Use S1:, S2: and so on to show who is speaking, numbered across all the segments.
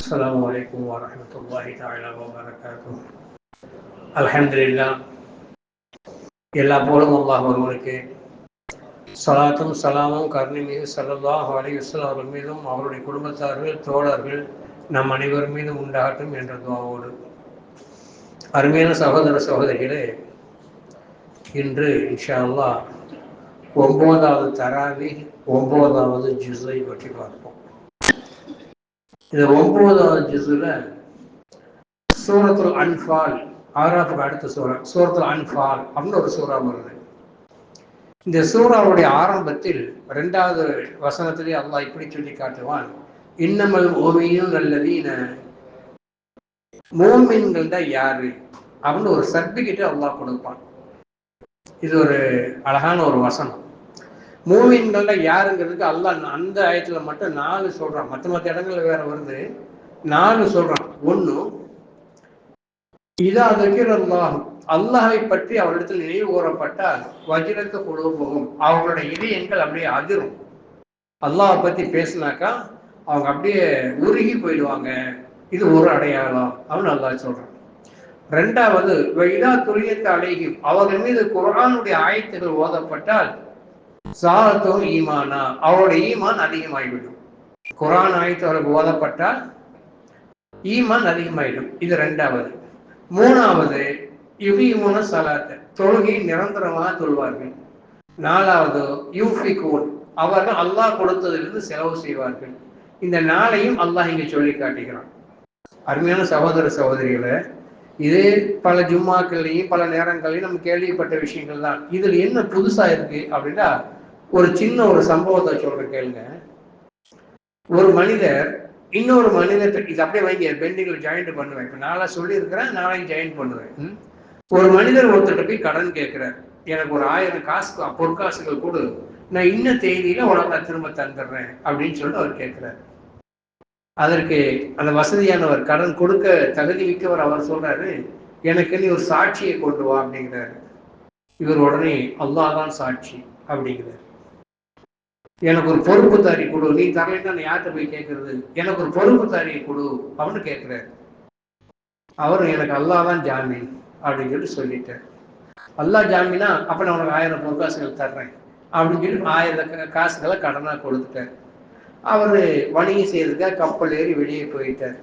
S1: السلام عليكم ورحمة الله تعالى وبركاته. الحمد لله. எல்லா போலும் அல்லாஹ் ஒருவனுக்கு ஸலாத்தும் ஸலாமும் கருணை மீது ஸல்லல்லாஹு அலைஹி வஸல்லம் அவர்கள் மீதும் அவருடைய குடும்பத்தார்கள் தோழர்கள் நம் அனைவர் மீதும் உண்டாகட்டும் என்ற துஆவோடு, அருமையான சகோதர சகோதரிகளே, இன்று இன்ஷா அல்லாஹ் 9வது தராவீஹ் 9வது ஜுஸை பற்றி பார்ப்போம். இந்த 9வது ஜுஸுல சூரத்துல் அன்ஃபால், ஆராஃபுக்கு அடுத்த சூரத்துல் அன்ஃபால் அப்படின்னு ஒரு சூறா வருது. இந்த சூறாவுடைய ஆரம்பத்தில் 2வது வசனத்திலே அல்லாஹ் இப்படி சொல்லி காட்டுவான், இன்னமல் முஃமினூன அல்லதீன, முஃமின்கள் தான் யாரு அப்படின்னு ஒரு சர்டிபிகேட் அல்லாஹ் கொடுப்பான். இது ஒரு அழகான ஒரு வசனம். மூமின்கள் யாருங்கிறதுக்கு அல்லாஹ் அந்த ஆயத்துல மட்டும் 4 சொல்றான். மற்ற இடங்கள்ல வேற வருது, 4 சொல்றான். 1, இதா தக்கிரல்லாஹ், அல்லாஹை பற்றி அவரிடத்தில் நினைவு கூறப்பட்டால் வஜிரத்த குலூபுஹும், அவங்களுடைய இதயங்கள் அப்படியே அதிரும். அல்லாஹை பத்தி பேசினாக்கா அவங்க அப்படியே உருகி போயிடுவாங்க. இது ஒரு அடையாளம் அப்படின்னு அல்லாஹ் சொல்றான். 2வது, இதா துலியத் அலைஹிம், அவர்கள் மீது குர்ஆனுடைய ஆயத்துகள் ஓதப்பட்டால் ஸாதத்துஹும் ஈமானா, அவருடைய ஈமான் அதிகமாகிவிடும். குர்ஆன் ஆயத்து அவர்களுக்கு ஓதப்பட்டால் ஈமான் அதிகமாயிடும். இது 2வது. 3வது, யுகீமுன ஸலாத்த, தொழுகை நிரந்தரமாக தொழுவார்கள். 4வது, யூஃபிகூன், அவர்கள் அல்லாஹ் கொடுத்ததிலிருந்து செலவு செய்வார்கள். இந்த 4ஐயும் அல்லாஹ் இங்கே சொல்லி காட்டுகிறான். அருமையான சகோதர சகோதரிகளை, இது பல ஜும்மாக்கள்லையும் பல நேரங்களையும் நம்ம கேள்விப்பட்ட விஷயங்கள் தான். இதுல என்ன புதுசா இருக்கு அப்படின்னா, ஒரு சின்ன ஒரு சம்பவத்தை சொல்றேன் கேளுங்க. ஒரு மனிதர் இன்னொரு மனிதர், இது அப்படியே வாங்கி பெண்டிங்ல ஜாயிண்ட் பண்ணுவேன். இப்ப நாளா சொல்லி இருக்கிறேன், நாளைக்கு ஜாயின் பண்ணுவேன். ஒரு மனிதர் ஒருத்தர் போய் கடன் கேட்கிறார், எனக்கு ஒரு 1000 காசு பொற்காசுகள் கொடு, நான் இன்ன தேதியில உனக்கு நான் திரும்ப தந்துடுறேன் அப்படின்னு சொல்லிட்டு அவர் கேட்கிறார். அதற்கு அந்த வசதியானவர், கடன் கொடுக்க தகுதி மிக்கவர், அவர் சொல்றாரு, எனக்கு நீ ஒரு சாட்சியை கொண்டு வா அப்படிங்கிறாரு. இவர் உடனே அல்லாஹ் தான் சாட்சி அப்படிங்கிறார். எனக்கு ஒரு பொறுப்புதாரி கொடு, நீ தரலைன்னா நான் யார்கிட்ட போய் கேட்கறது, எனக்கு ஒரு பொறுப்புதாரியை கொடு அப்படின்னு கேட்கிறாரு. அவரும் எனக்கு அல்லாஹ் தான் ஜாமீன் அப்படின்னு சொல்லிட்டார். அல்லாஹ் ஜாமீனா, அப்ப நான் உனக்கு 1000 பொற்காசுகள் தர்றேன் அப்படின்னு சொல்லி 1000 காசுகளை கடனா கொடுத்துட்டார். அவரு வணிகம் செய்யறதுக்காக கப்பல் ஏறி வெளியே போயிட்டார்.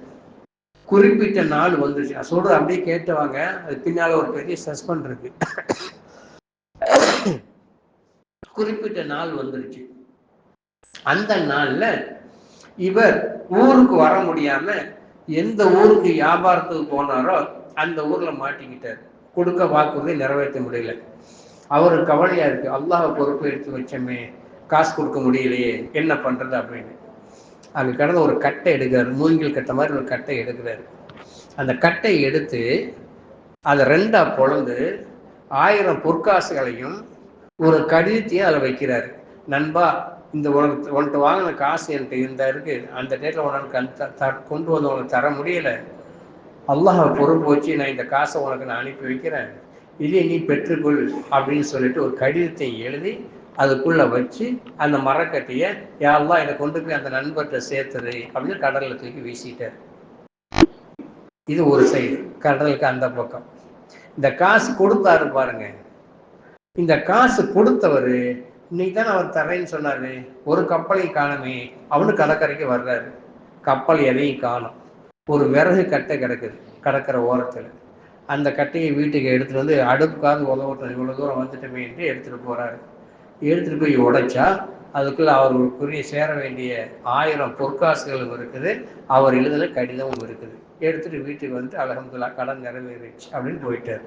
S1: குறிப்பிட்ட நாள் வந்துருச்சு. சொல்றது அப்படியே கேட்டுவாங்க, அது பின்னால ஒரு பெரிய சஸ்பெண்ட் இருக்கு. குறிப்பிட்ட நாள் வந்துருச்சு. அந்த நாள்ல இவர் ஊருக்கு வர முடியாம எந்த ஊருக்கு வியாபாரத்துக்கு போனாரோ அந்த ஊர்ல மாட்டிக்கிட்டார். கொடுக்க வாக்குறுதி நிறைவேற்ற முடியல. அவருக்கு கவலையா இருக்கு, அல்லாஹ் பொறுப்பு எடுத்து வச்சோமே, காசு கொடுக்க முடியலையே, என்ன பண்றது அப்படின்னு. அங்க கிடந்த ஒரு கட்டை எடுக்கிறாரு, மூங்கில் கட்டை மாதிரி ஒரு கட்டை எடுக்கிறாரு. அந்த கட்டை எடுத்து அதை 2ஆ பொளந்து 1000 பொற்காசுகளையும் ஒரு கடிதத்தையும் அதில் வைக்கிறாரு. நண்பா, இந்த உனக்கு வாங்கின காசு என்கிட்ட இந்த இருக்கு, அந்த டேட்டில் உனக்கு கொண்டு வந்து உனக்கு தர முடியல, அல்லாஹ் பொறுப்பு வச்சு நான் இந்த காசை உனக்கு நான் அனுப்பி வைக்கிறேன், இதை நீ பெற்றுக்கொள் அப்படின்னு சொல்லிட்டு ஒரு கடிதத்தை எழுதி அதுக்குள்ள வச்சு அந்த மரக்கட்டைய, யா அல்லாஹ் இதை கொண்டு போய் அந்த நண்பர்கிட்ட சேர்த்துரு அப்படின்னு கடல்ல தூக்கி வீசிட்டார். இது ஒரு சைடு, கடலுக்கு அந்த பக்கம். இந்த காசு கொடுத்தாரு பாருங்க, இந்த காசு கொடுத்தவரு இன்னைக்கு தான் அவர் தரேன்னு சொன்னாரு, ஒரு கப்பலை காணமே அவனு கடற்கரைக்கு வர்றாரு. கப்பல் எதையும் காணும். ஒரு விறகு கட்டை கிடக்குது கடற்கரை ஓரத்துல. அந்த கட்டையை வீட்டுக்கு எடுத்துட்டு வந்து அடுப்புக்காவது உதவட்டும், இவ்வளவு தூரம் வந்துட்டுமே என்று எடுத்துட்டு போறாரு. எடுத்துட்டு போய் உடைச்சா அதுக்குள்ள அவருக்குரிய சேர வேண்டிய 1000 பொற்காசுகளும் இருக்குது, அவர் எழுதுன கடிதமும் இருக்குது. எடுத்துட்டு வீட்டுக்கு வந்து அல்ஹம்துலில்லாஹ் கடன் நிறைவேறிடுச்சு அப்படின்னு போயிட்டார்.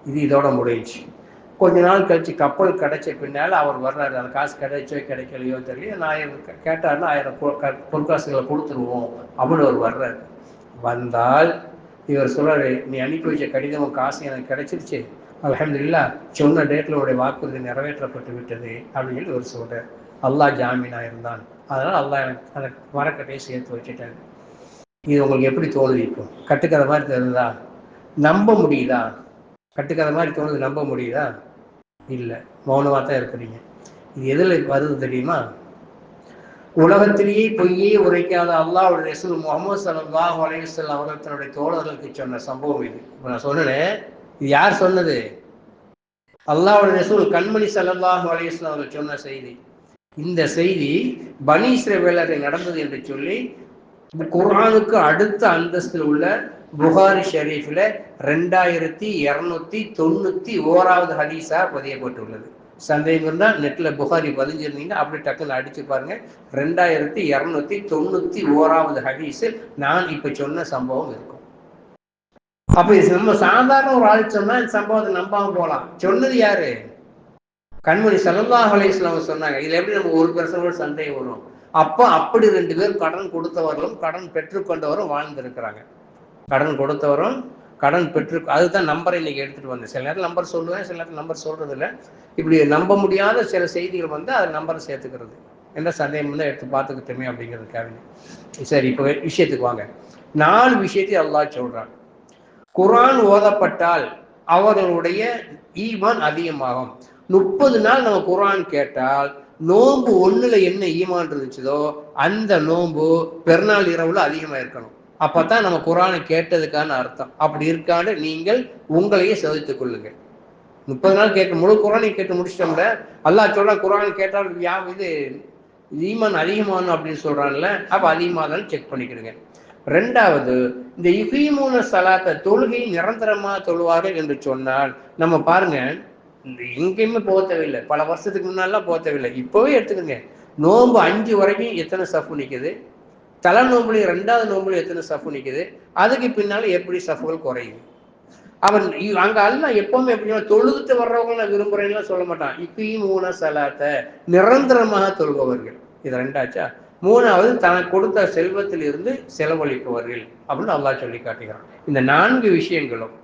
S1: இது இதோட முடிஞ்சிச்சு. கொஞ்ச நாள் கழிச்சு கப்பல் கிடைச்ச பின்னால அவர் வர்றாரு. அந்த காசு கிடைச்சோ கிடைக்கலையோ தெரியல, நான் கேட்டாருன்னா 1000 பொற்காசுகளை கொடுத்துருவோம் அப்படின்னு அவர் வர்றாரு. வந்தால் இவர் சொல்றாரு, நீ அனுப்பி வச்ச கடிதமும் காசு எனக்கு கிடைச்சிருச்சு, அல்ஹம்துலில்லாஹ், சொன்ன டேட்ல உடைய வாக்குறுதி நிறைவேற்றப்பட்டு விட்டது அப்படின்னு சொல்லி இவர் சொல்றாரு. அல்லாஹ் ஜாமீனா இருந்தான், அதனால அல்லாஹ் எனக்கு அந்த மரக்கட்டையை சேர்த்து வச்சுட்டாரு. இது உங்களுக்கு எப்படி தோணுது? இப்போ கட்டுக்கதை மாதிரி தெரியுதா? நம்ப முடியுதா? கட்டுக்கதை மாதிரி தோணுது, நம்ப முடியுதா? இல்லை, மௌனமாக தான் இருக்கிறீங்க. இது எதில் வருது தெரியுமா? உலகத்திலேயே பொய்யே உரைக்காத அல்லாஹ்வுடைய ரசூல் முஹம்மது ஸல்லல்லாஹு அலைஹி வஸல்லம் அவர்கள் தன்னுடைய தோழர்களுக்கு சொன்ன சம்பவம் இது. நான் சொன்னேன், இது யார் சொன்னது? அல்லாஹ்வுடைய ரசூல் கண்மணி ஸல்லல்லாஹு அலைஹி வஸல்லம் அவர்கள் சொன்ன செய்தி. இந்த செய்தி பனி இஸ்ரவேலர்கள் நடந்தது என்று சொல்லி குர்ஆனுக்கு அடுத்த அந்தஸ்தில் உள்ள புகாரி ஷரீஃபில் 2291வது ஹதீஸா பதியப்பட்டுள்ளது. சந்தேகம் இருந்தால் நெட்ல புகாரி பதிஞ்சிருந்தீங்க, அப்படி டக்குன்னு அடிச்சு பாருங்க. 2291வது ஹதீஸில் நான் இப்ப சொன்ன சம்பவம் இருக்கும். அப்ப நம்ம சாதாரண ஒரு ஆள் சொன்னா இந்த சம்பவத்தை நம்பாம போலாம். சொன்னது யாரு? கண்மணி ஸல்லல்லாஹு அலைஹி வஸல்லம் சொன்னாங்க. இதுல எப்படி நம்ம ஒரு பெர்சனோட சந்தேகம் வரும்? அப்ப அப்படி 2 பேர் கடன் கொடுத்தவர்களும் கடன் பெற்றுக்கொண்டவரும் வாழ்ந்திருக்கிறாங்க. கடன் கொடுத்தவரும் கடன் பெற்று, அதுதான் நம்பரை இன்னைக்கு எடுத்துட்டு வந்தேன். சில நேரம் நம்பர் சொல்லுவேன், சில நேரம் நம்பர் சொல்றது இல்லை. இப்படி நம்ப முடியாத சில செய்திகள் வந்து அதை நம்பரை சேர்த்துக்கிறது. என்ன சந்தேகம் தான் எடுத்து பார்த்துக்கிட்டோமே அப்படிங்கிறதுக்காக. சரி, இப்போ விஷயத்துக்கு வாங்க. 4 விஷயத்தை அல்லாஹ் சொல்றான். குர்ஆன் ஓதப்பட்டால் அவர்களுடைய ஈமான் அதிகமாகும். 30 நாள் நம்ம குர்ஆன் கேட்டால் நோன்பு 1ல என்ன ஈமான் இருந்துச்சதோ அந்த நோன்பு பெருநாள் இரவுல அதிகமா இருக்கணும். அப்பதான் நம்ம குர்ஆனை கேட்டதுக்கான அர்த்தம். அப்படி இருக்கான்னு நீங்கள் உங்களையே சோதித்துக் கொள்ளுங்க. 30 நாள் கேட்க முழு குர்ஆனை கேட்டு முடிச்சிட்டோம்ல. அல்லாஹ் சொல்றான் குர்ஆன் கேட்டால் இது ஈமான் அதிகமானும் அப்படின்னு சொல்றான்ல, அப்ப அதிகமாக செக் பண்ணிக்கிடுங்க. 2வது, இந்த யுகீமூன ஸலாத்த தொழுகை நிரந்தரமா தொழுவார்கள் என்று சொன்னால் நம்ம பாருங்க, எங்கேயுமே போக தேவையில்லை. பல வருஷத்துக்கு முன்னாலாம் போக தேவையில்லை. இப்பவே எடுத்துக்கோங்க. நோன்பு 5 வரைக்கும் எத்தனை சஃபு நிக்குது? தலை நோம்புலையும் 2வது நோம்புலையும் எத்தனை சஃபு நிக்குது? அதுக்கு பின்னால எப்படி சஃபுகள் குறையுது? அவன் அங்க அல்லாஹ் எப்பவுமே எப்படின்னா தொழுதுட்டு வர்றவங்க நான் விரும்புறேன்னு சொல்ல மாட்டான். யுகீமூன ஸலாத்த நிரந்தரமாக தொழுபவர்கள். இது 2ஆச்சா. 3வது, தனக்கு கொடுத்த செல்வத்தில் இருந்து செலவழிப்பவர்கள் அப்படின்னு அல்லாஹ் சொல்லி காட்டுகிறான். இந்த 4 விஷயங்களும்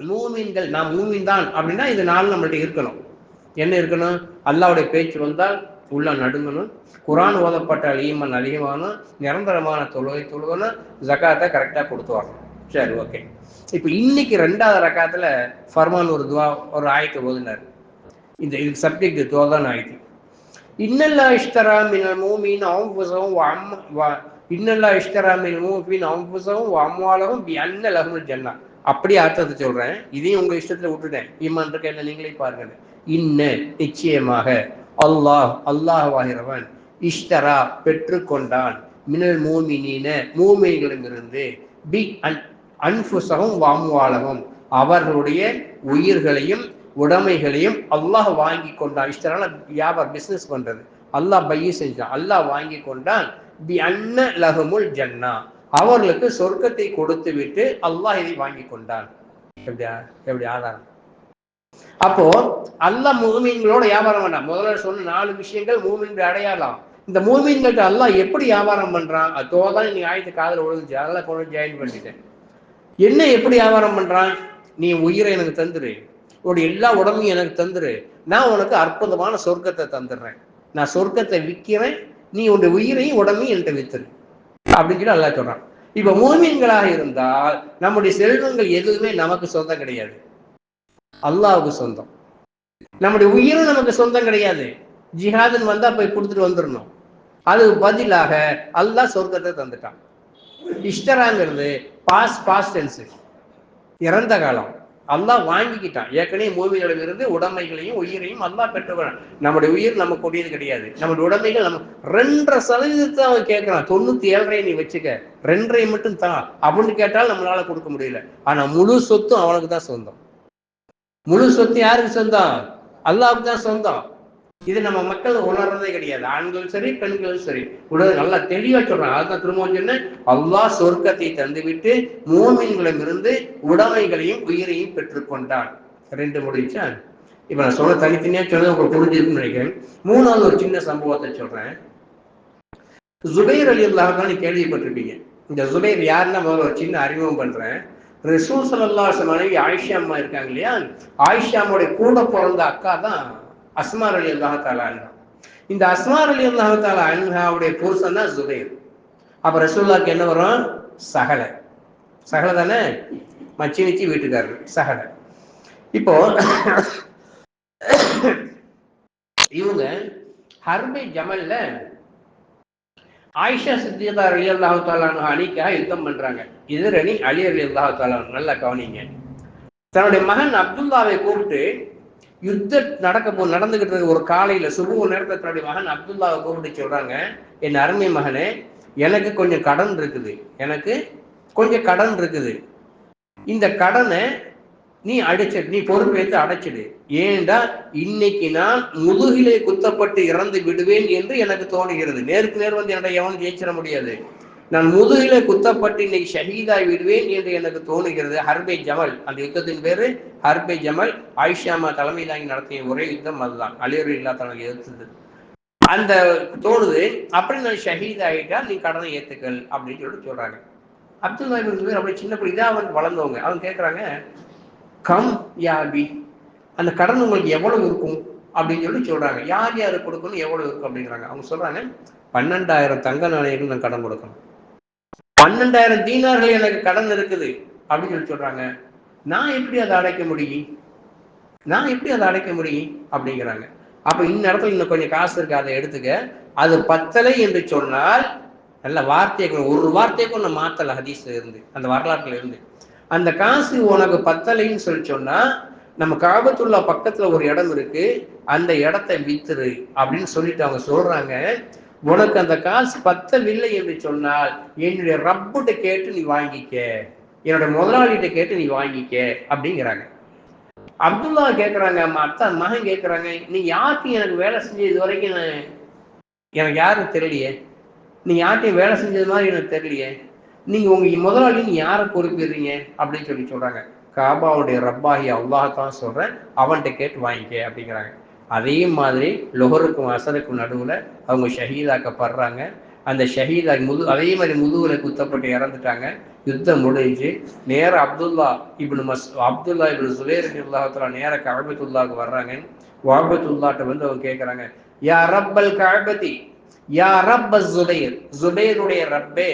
S1: மூமின்கள், நாம் மூமின் தான் அப்படின்னா இது 4 நம்மள்ட்ட இருக்கணும். என்ன இருக்கணும்? அல்லாஹ்வுடைய பேச்சு வந்தால் உள்ள நடுங்கணும், குர்ஆன் ஓதப்பட்டால் ஈமான் அதிகமாகணும், நிரந்தரமான தொழுகை தொழுகணும், ஜகாத்தை கரெக்டா கொடுத்து வரணும். சரி, ஓகே. இப்ப இன்னைக்கு 2வது ரக்காத்துல ஃபர்மான் ஒரு துவா, ஒரு ஆயத்தை ஓதுனார். இந்த இதுக்கு சப்ஜெக்ட் துவா ஆயத்து. இன்னல்லாஹ் இஷ்தரா மினல் முஃமினீன அன்ஃபுஸஹும் வ அம்வாலஹும் பிஅன்ன லஹுல் ஜன்னah. அப்படியே அர்த்தத்தை சொல்றேன். இதையும் உங்க இஷ்டத்துல விட்டுட்டேன். ஈமான் இருக்க என்ன நீங்களே பாருங்க. இன்ன நிச்சயமாக அல்லாஹ் வாகிறவன் இஷ்தரா பெற்றுக்கொண்டான் மினல் முஃமினீன மூமின்களிடமிருந்து பி அன்ஃபுஸஹும் வ அம்வாலஹும் அவர்களுடைய உயிர்களையும் உடைமைகளையும் அல்லாஹ் வாங்கி கொண்டான். இஷ்டரான வியாபாரம், பிசினஸ் பண்றது. அல்லாஹ் பைய செஞ்சான், அல்லாஹ் வாங்கி கொண்டான். பி அன்ன லஹுமுல் ஜன்னா அவர்களுக்கு சொர்க்கத்தை கொடுத்து விட்டு அல்லாஹ் இதை வாங்கி கொண்டான். எப்படி ஆதாரம்? அப்போ அல்லாஹ் மூமின்களோட வியாபாரம் பண்ணான். முதல்ல சொன்ன 4 விஷயங்கள் மூமின்கள் அடையாளம். இந்த மூமின்கள்ட்ட அல்லாஹ் எப்படி வியாபாரம் பண்றான்? அதோதான் நீ ஆயத்து காதல ஒழுங்குச்சு, அதெல்லாம் கொண்டு ஜாயின் பண்ணிட்டேன். என்ன எப்படி வியாபாரம் பண்றான்? நீ உயிரை எனக்கு தந்துரு, உடைய எல்லா உடம்பையும் எனக்கு தந்துரு, நான் உனக்கு அற்புதமான சொர்க்கத்தை தந்துடுறேன். நான் சொர்க்கத்தை விற்கிறேன், நீ உன்னுடைய உயிரையும் உடம்பையும் என்கிட்ட வித்துரு அப்படின்னு சொல்லி அல்லாஹ் சொல்றான். இப்ப மூமின்களாக இருந்தால் நம்முடைய செல்வங்கள் எதுவுமே நமக்கு சொந்தம் கிடையாது, அல்லாஹ்வுக்கு சொந்தம். நம்முடைய உயிரும் நமக்கு சொந்தம் கிடையாது. ஜிஹாதுன்னு வந்தா போய் கொடுத்துட்டு வந்துடணும். அதுக்கு பதிலாக அல்லாஹ் சொர்க்கத்தை தந்துட்டான். இஷ்டராங்கிறது பாஸ்ட் டென்ஸ், இறந்த காலம். அல்லாஹ் வாங்கிக்கிட்டான். ஏற்கனவே மூமிகளிடம் இருந்து உடைமைகளையும் உயிரையும் அல்லாஹ் பெற்றுக்கிறான். நம்முடைய உயிர் நமக்கு கூடியது கிடையாது. நம்முடைய உடைமைகள் நம்ம 2.5% அவன் கேட்கிறான். 97.5 நீ வச்சுக்க, 2.5 மட்டும் தான் அப்படின்னு கேட்டால் நம்மளால கொடுக்க முடியல. ஆனா முழு சொத்தும் அவனுக்கு தான் சொந்தம். முழு சொத்து யாருக்கு சொந்தம்? அல்லாஹ்வுக்கு தான் சொந்தம். இது நம்ம மக்கள் உணர்றதே கிடையாது. ஆண்களும் சரி பெண்களும் சரி உடனே நல்லா தெளிவா சொல்றாங்க. அதுதான் திரும்ப சொன்னேன், அல்லாஹ் சொர்க்கத்தை தந்துவிட்டு மூமின்களிடம் இருந்து உடைமைகளையும் உயிரையும் பெற்றுக்கொண்டான். 2 முடிச்சா. இப்ப நான் சொல்ல தனித்தனியா சொன்னது உங்களுக்கு புரிஞ்சிருக்குன்னு நினைக்கிறேன். 3வது ஒரு சின்ன சம்பவத்தை சொல்றேன். ஜுபைர் ரலியல்லாஹு அன்ஹு கேள்விப்பட்டிருப்பீங்க. இந்த ஜுபைர் யாருன்னா முதல்ல ஒரு சின்ன அறிமுகம் பண்றேன். ரசூல் ஸல்லல்லாஹு அலைஹி மனைவி ஆயிஷா அம்மா இருக்காங்க இல்லையா, ஆயிஷா அம்மாவுடைய கூட பிறந்த அக்கா தான் அஸ்மா ரலியல்லாஹு தஆலா அன்ஹா. இந்த அஸ்மா ரலியல்லாஹு தஆலா அன்ஹாவுடைய புருஷன் தான் ஜுபைர். அப்ப ரசூலுல்லாஹ்க்கு என்ன வரும்? சகல தானே, மச்சினிச்சி வீட்டுக்காரர் சகல. இப்போ இவங்க ஹர்பே ஜமல்ல ஆயிஷா சித்திகா ரலியல்லாஹு தஆலா அன்ஹா அலிக்காக யுத்தம் பண்றாங்க. எதிரணி அலி ரலியல்லாஹு தஆலா. நல்லா கவனிங்க. தன்னுடைய மகன் அப்துல்லாவை கூப்பிட்டு யுத்தம் நடந்துகிட்டு இருக்க ஒரு காலையில சுபு நேரத்தில் தன்னுடைய மகன் அப்துல்லாவை கூப்பிட்டு சொல்றாங்க, என் அருமை மகனே, எனக்கு கொஞ்சம் கடன் இருக்குது. இந்த கடனை நீ பொறுப்பேற்று அடைச்சிடு. ஏன்டா இன்னைக்கு நான் முதுகிலே குத்தப்பட்டு இறந்து விடுவேன் என்று எனக்கு தோணுகிறது. நேருக்கு நேர் வந்து என்னை எவனும் ஜெயிச்சிட முடியாது. நான் முதுகிலே குத்தப்பட்டு இன்னைக்கு ஷஹீதாய் விடுவேன் என்று எனக்கு தோணுகிறது. ஹர்பே ஜமல், அந்த யுத்தத்தின் பேரு ஹர்பே ஜமல். ஆயிஷாமா தலைமை தாங்கி நடத்திய ஒரே யுத்தம் அதுதான். அலியர் இல்லா தனக்கு எதிர்த்தது அந்த தோணுது. அப்படி நான் ஷஹீத் ஆகிட்டா நீ கடனை ஏத்துக்கள் அப்படின்னு சொல்லிட்டு சொல்றாங்க. அப்துல்லா இப்னு அப்படி சின்ன பிள்ளை இதான் அவன் வளர்ந்தவங்க. அவங்க கேட்கறாங்க, கம் யாபி, அந்த கடன் உங்களுக்கு எவ்வளவு இருக்கும் அப்படின்னு சொல்லி சொல்றாங்க. யார் யாரு கொடுக்கணும், எவ்வளவு இருக்கும் அப்படிங்கிறாங்க. அவங்க சொல்றாங்க, 12,000 தங்க நாணயங்கள் நான் கடன் கொடுக்கணும், 12,000 தீனார்கள் எனக்கு கடன் இருக்குது அப்படின்னு சொல்லி சொல்றாங்க. நான் எப்படி அதை அடைக்க முடியும் அப்படிங்கிறாங்க. அப்ப இந்த இடத்துல இன்னும் கொஞ்சம் காசு இருக்கு, அதை எடுத்துக்க. அது பத்தலை என்று சொன்னால், நல்ல வார்த்தையை ஒரு வார்த்தையை நான் மாத்தல ஹதீஸ்ல இருந்து, அந்த வரலாற்றுல இருந்து, அந்த காசு உனக்கு பத்தலைன்னு சொல்லி சொன்னா, நம்ம காபத்துல்லா பக்கத்துல ஒரு இடம் இருக்கு, அந்த இடத்தை வித்துரு அப்படின்னு சொல்லிட்டு அவங்க சொல்றாங்க. உனக்கு அந்த காசு பத்தவில்லை என்று சொன்னால் என்னுடைய ரப்புட்ட கேட்டு நீ வாங்கிக்க, என்னோட முதலாளிகிட்ட கேட்டு நீ வாங்கிக்க அப்படிங்கிறாங்க. அப்துல்லா கேட்கறாங்க, மகன் கேட்கறாங்க, நீ யாருக்கும் எனக்கு வேலை செஞ்ச இது வரைக்கும் எனக்கு யாரும் தெரியலையே, நீ யார்ட்டையும் வேலை செஞ்சது மாதிரி எனக்கு தெரியலையே, நீங்க உங்க முதலாளி நீ யாரை பொறுப்பிடுறீங்க அப்படின்னு சொல்றாங்க. காபாவுடைய ரப்பாகி அல்லாஹ்தான் சொல்றேன், அவன்கிட்ட கேட்டு வாங்கிக்க அப்படிங்கிறாங்க. அதே மாதிரி லொஹருக்கும் அசருக்கும் நடுவுல அவங்க ஷஹீதாக்கப்படுறாங்க. அந்த ஷஹீதா அதே மாதிரி முதுகுல குத்தப்பட்டு இறந்துட்டாங்க. யுத்தம் முடிஞ்சு நேர அப்துல்லா இப்னு சுபைர் ரலியல்லாஹு நேர கஅபத்துல்லாஹ்க்கு வர்றாங்க. கஅபத்துல்லாஹ்ட்ட வந்து அவங்க கேட்கறாங்க, யா ரப்பல் கஅபதி, யா ரப்ப ஜுபைருடைய ரப்பே,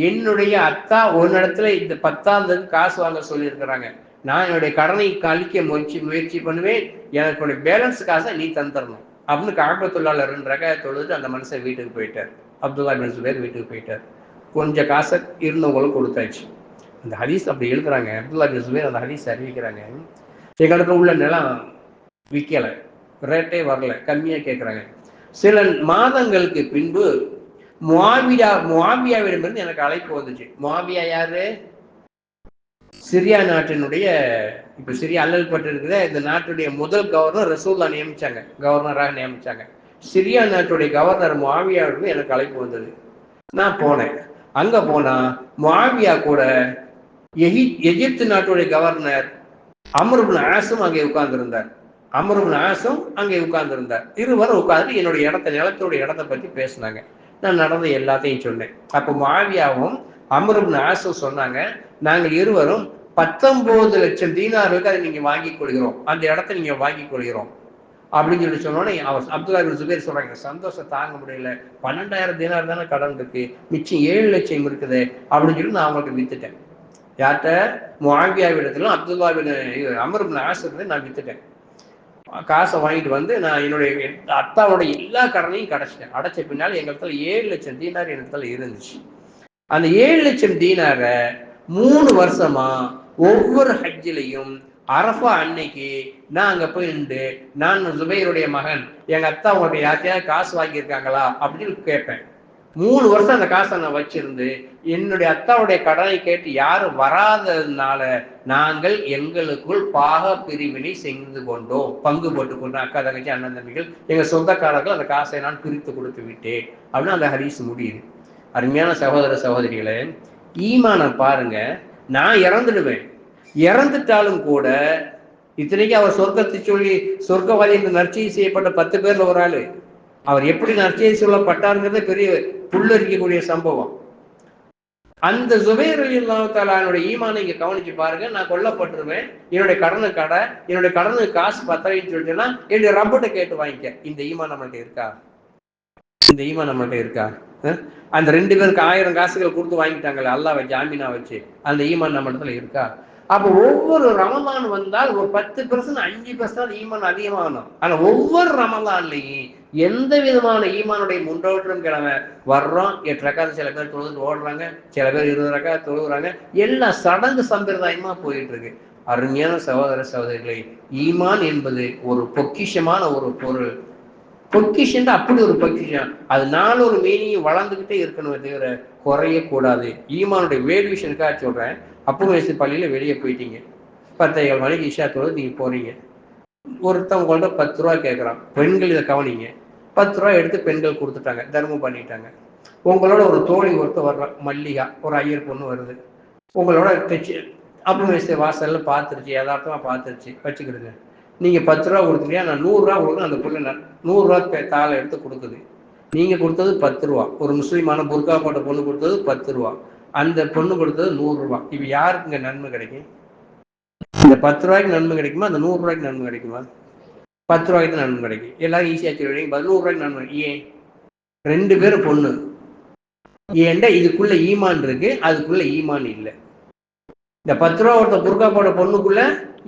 S1: என்னுடைய அத்தா உன்னிடத்துல இந்த 10,000 காசு வாங்க சொல்லி இருக்கிறாங்க. நான் என்னுடைய கடனை கழிக்க முயற்சி பண்ணுவேன், எனக்கு பேலன்ஸ் காசை நீ தந்துடணும் அப்படின்னு கஅபத்துல்லாஹ்ல 2 ரக்காத் தொழுது அந்த மனுஷன் வீட்டுக்கு போயிட்டார். அப்துல்லா இப்னு சுபைர் வீட்டுக்கு போயிட்டார். கொஞ்சம் காசை இருந்தவங்களுக்கு கொடுத்தாச்சு. அந்த ஹதீஸ் அப்படி எழுதுறாங்க. அப்துல்லா இப்னு சுபைர் அந்த ஹதீஸ் அறிவிக்கிறாங்க, எங்களுக்கு உள்ள நிலம் விற்கல, ரேட்டே வரல, கம்மியா கேட்கறாங்க. சில மாதங்களுக்கு பின்பு முஆவியாவிடமிருந்து எனக்கு அழைப்பு வந்துச்சு. முஆவியா யாரு? சிரியா நாட்டினுடைய, இப்ப சிரியா அல்லல் பட்டு இருக்கிற இந்த நாட்டுடைய முதல் கவர்னர் ரசூல்லா கவர்னராக நியமிச்சாங்க. சிரியா நாட்டுடைய கவர்னர் முஆவியாவிடமிருந்து எனக்கு அழைப்பு வந்தது. நான் போனேன். அங்க போனா முஆவியா கூட எகிப்து நாட்டுடைய கவர்னர் அம்ர் இப்னு ஆஸும் அங்கே உட்கார்ந்திருந்தார். இருவரும் உட்கார்ந்து என்னுடைய நிலத்துடைய இடத்தை பத்தி பேசினாங்க. நான் நடந்த எல்லாத்தையும் சொன்னேன். அப்ப முஆவியாவும் அம்ர் இப்னு ஆஸும் சொன்னாங்க, நாங்கள் இருவரும் 19 லட்சம் தீனார்களுக்கு அதை நீங்க வாங்கிக் கொள்கிறோம், அந்த இடத்தை நீங்க வாங்கிக் கொள்கிறோம் அப்படின்னு சொல்லி சொன்னோன்னே அவர் அப்துல்லா இப்னு சுபைர் சொல்றாங்க, சந்தோஷம் தாங்க முடியல, 12,000 தீனார் தானே கடன் இருக்கு, மிச்சம் 7 லட்சம் இருக்குது அப்படின்னு சொல்லி நான் அவங்களுக்கு வித்துட்டேன். யார்கிட்ட? முஆவியாவிடத்திலும் அம்ர் இப்னு ஆஸ் நான் வித்துட்டேன். காசை வாங்கிட்டு வந்து நான் என்னுடைய அத்தாவோட எல்லா கடனையும் அடைச்ச பின்னால எங்களுக்கு 7 லட்சம் தீனார் எனக்கு இருந்துச்சு. அந்த 7 லட்சம் தீனாரை 3 வருஷமா ஒவ்வொரு ஹஜ்ஜிலையும் அரஃபா அன்னைக்கு நான் அங்க போய் நின்று, நான் சுபைருடைய மகன், எங்க அத்தா உங்களுடைய யார்த்தையாவது காசு வாங்கியிருக்காங்களா அப்படின்னு கேட்பேன். 3 வருஷம் அந்த காசை நான் வச்சிருந்து என்னுடைய அத்தாவுடைய கடனை கேட்டு யாரும் வராததுனால நாங்கள் எங்களுக்குள் பாக பிரிவினை செய்து கொண்டோம், பங்கு போட்டுக் கொண்டோம். அக்கா தங்கச்சி அண்ணன் தம்பிகள் எங்க சொந்தக்காரர்கள் அந்த காசை நான் பிரித்து கொடுத்து விட்டேன் அப்படின்னு அந்த ஹதீஸ் முடியுது. அருமையான சகோதர சகோதரிகளே, ஈமான பாருங்க. நான் இறந்துடுவேன், இறந்துட்டாலும் கூட இத்தனைக்கு அவர் சொர்க்கத்தை சொல்லி சொர்க்கவாதி என்று நற்செய்தி செய்யப்பட்ட 10 பேர்ல ஒரு ஆளு. அவர் எப்படி நற்செய்தி சொல்லப்பட்டாருங்கிறது பெரிய புல்லரிக்கக்கூடிய சம்பவம். அந்த சுபைர் ரலியல்லாஹு தஆலாவுடைய ஈமானை இங்க கவனிச்சு பாருங்க. நான் கொல்லப்பட்டுருவேன், என்னுடைய கடனுக்கு காசு பத்தலைன்னு சொல்லிட்டுன்னா என்னுடைய ரப்பிட்ட கேட்டு வாங்கிக்க. இந்த ஈமான் நம்மள்ட்ட இருக்கா? அந்த 2 பேருக்கு 1000 காசுகள் கொடுத்து வாங்கிட்டாங்கல்ல அல்லாஹ்வை ஜாமீனா வச்சு, அந்த ஈமான் நம்ம இடத்துல இருக்கா? அப்போ ஒவ்வொரு ரமலான் வந்தால் ஒரு 10%, 5% ஈமான் அதிகமாகணும். ஆனா ஒவ்வொரு ரமலான்லையும் எந்த விதமான ஈமானுடைய முன்னோட்டம் கிழமை வர்றோம். 8 ரக்காத்து சில பேர் தொழுது ஓடுறாங்க, சில பேர் 20 ரக்காத்து தொழுகிறாங்க. எல்லாம் சடங்கு சம்பிரதாயமா போயிட்டு இருக்கு. அருமையான சகோதர சகோதரிகளை, ஈமான் என்பது ஒரு பொக்கிஷமான ஒரு பொருள். பொக்கிஷன் அப்படி ஒரு பொக்கிஷம். அது நாளொரு மீனியும் வளர்ந்துகிட்டே இருக்கணுமே தவிர குறையக்கூடாது. ஈமானுடைய வேல்யூஷனுக்காக சொல்றேன். அப்போ வயசு பள்ளியில வெளியே போயிட்டீங்க, 10:15 மணிக்கு இஷா தொழுது நீங்க போறீங்க. ஒருத்தவங்க கொண்டு 10 ரூபா கேட்கறான். பெண்கள் இதை கவனிங்க. 10 ரூபா எடுத்து பெண்கள் கொடுத்துட்டாங்க, தர்மம் பண்ணிட்டாங்க. உங்களோட ஒரு தோழி ஒருத்தர் வர்றான், மல்லிகா, ஒரு ஐயர் பொண்ணு வருது உங்களோட தைச்சு. அப்போ வயசு வாசல்ல பார்த்துருச்சு, யதார்த்தமா பார்த்துருச்சு, வச்சுக்கிடுங்க. நீங்க 10 ரூபா கொடுத்துட்டியா, நான் 100 ரூபா கொடுக்கணும். அந்த பொண்ணு 100 ரூபா தாளை எடுத்து கொடுக்குது. நீங்க கொடுத்தது 10 ரூபா. ஒரு முஸ்லீமான புர்கா போட்ட பொண்ணு கொடுத்தது 10 ரூபா. அந்த பொண்ணு கொடுத்தது 100 ரூபா. இப்ப யாருக்குங்க நன்மை கிடைக்கும்? இந்த 10 ரூபாய்க்கு நன்மை கிடைக்குமா, அந்த 100 ரூபாய்க்கு நன்மை கிடைக்குமா? 10 ரூபாய்க்கு தான் நன்மை கிடைக்கும். எல்லாரும் ஈஸியா சொல்லுவீங்க 100 ரூபாய்க்கு நன்மை. ஏன்? 2 பேரும் பொண்ணு. ஏன்டா இதுக்குள்ள ஈமான் இருக்கு, அதுக்குள்ள ஈமான் இல்லை. இந்த 10 ரூபா கொடுத்த புர்கா போட்ட பொண்ணுக்குள்ள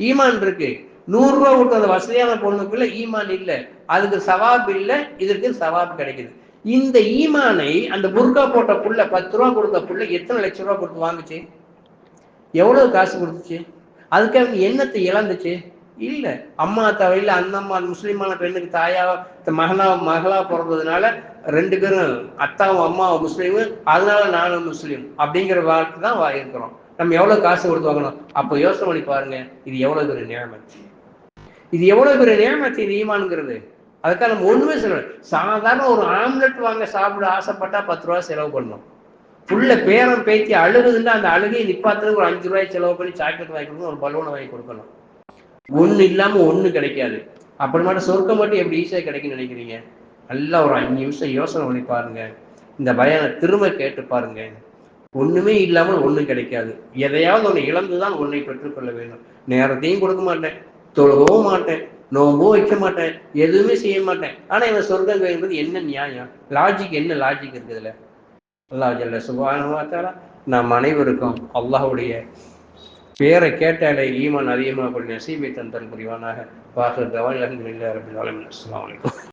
S1: ஈமான் இருக்கு, 100 ரூபா கொடுத்த அந்த வசதியான பொண்ணுக்குள்ள ஈமான் இல்லை. அதுக்கு சவாப் இல்லை, இதற்கு சவாப் கிடைக்குது. இந்த ஈமானை அந்த புர்கா போட்ட புள்ள, 10 ரூபா கொடுத்த புள்ள எத்தனை லட்சம் ரூபா கொடுத்து வாங்குச்சு? எவ்வளவு காசு கொடுத்துச்சு? அதுக்காக எண்ணத்தை இழந்துச்சு? இல்ல. அம்மா தவையில் அந்த அம்மா முஸ்லீமான பெண்ணுக்கு தாயா மகளா பிறந்ததுனால 2 பேரும் அத்தாவும் அம்மாவும் முஸ்லீமு, அதனால நானும் முஸ்லீம் அப்படிங்கிற வார்த்தை தான் இருக்கிறோம். நம்ம எவ்வளவு காசு கொடுத்து வாங்கணும்? அப்போ யோசனை பண்ணி பாருங்க, இது எவ்வளவு பெரிய நியமத்து, இது எவ்வளவு பெரிய நியமத்து இது ஈமான்ங்கிறது. அதுக்காக நம்ம ஒண்ணுமே சொல்லணும். சாதாரண ஒரு ஆம்லெட் வாங்க சாப்பிட ஆசைப்பட்டா 10 ரூபா செலவு பண்ணணும். புள்ள பேரம் பேத்தி அழுகுதுன்னா அந்த அழுகையை நிப்பாத்துறதுக்கு ஒரு 5 ரூபாய் செலவு பண்ணி சாக்லேட் வாங்கி கொடுக்கணும், ஒரு பலூனை வாங்கி கொடுக்கணும். ஒண்ணு இல்லாம ஒண்ணு கிடைக்காது. அப்படி மட்டும் சொர்க்கம் மட்டும் எப்படி ஈஸியா கிடைக்குன்னு நினைக்கிறீங்க? நல்லா ஒரு 5 நிமிஷம் யோசனை பண்ணி பாருங்க. இந்த பயானை திரும்ப கேட்டு பாருங்க. ஒண்ணுமே இல்லாமல் ஒண்ணும் கிடைக்காது. எதையாவது ஒண்ணு இழந்துதான் ஒன்றை பெற்றுக்கொள்ள வேண்டும். நேரத்தையும் கொடுக்க மாட்டேன், தொழுகவும் மாட்டேன், நோம்பும் வைக்க மாட்டேன், எதுவுமே செய்ய மாட்டேன். ஆனா இவன் சொர்க்கம் என்பது என்ன நியாயம்? லாஜிக் என்ன லாஜிக் இருக்குதுல? அல்லாஹ் ஜல்ல சுப்ஹானஹு வ தஆலா நாம் அனைவருக்கும் அல்லாஹ்வுடைய பேரை கேட்டாலே ஈமான் அதிகமாக நசீபை தந்தல் புரிவானாக. வாஹிர் தஅவானா அல்ஹம்துலில்லாஹி ரப்பில் ஆலமீன். அஸ்ஸலாமு அலைக்கும்.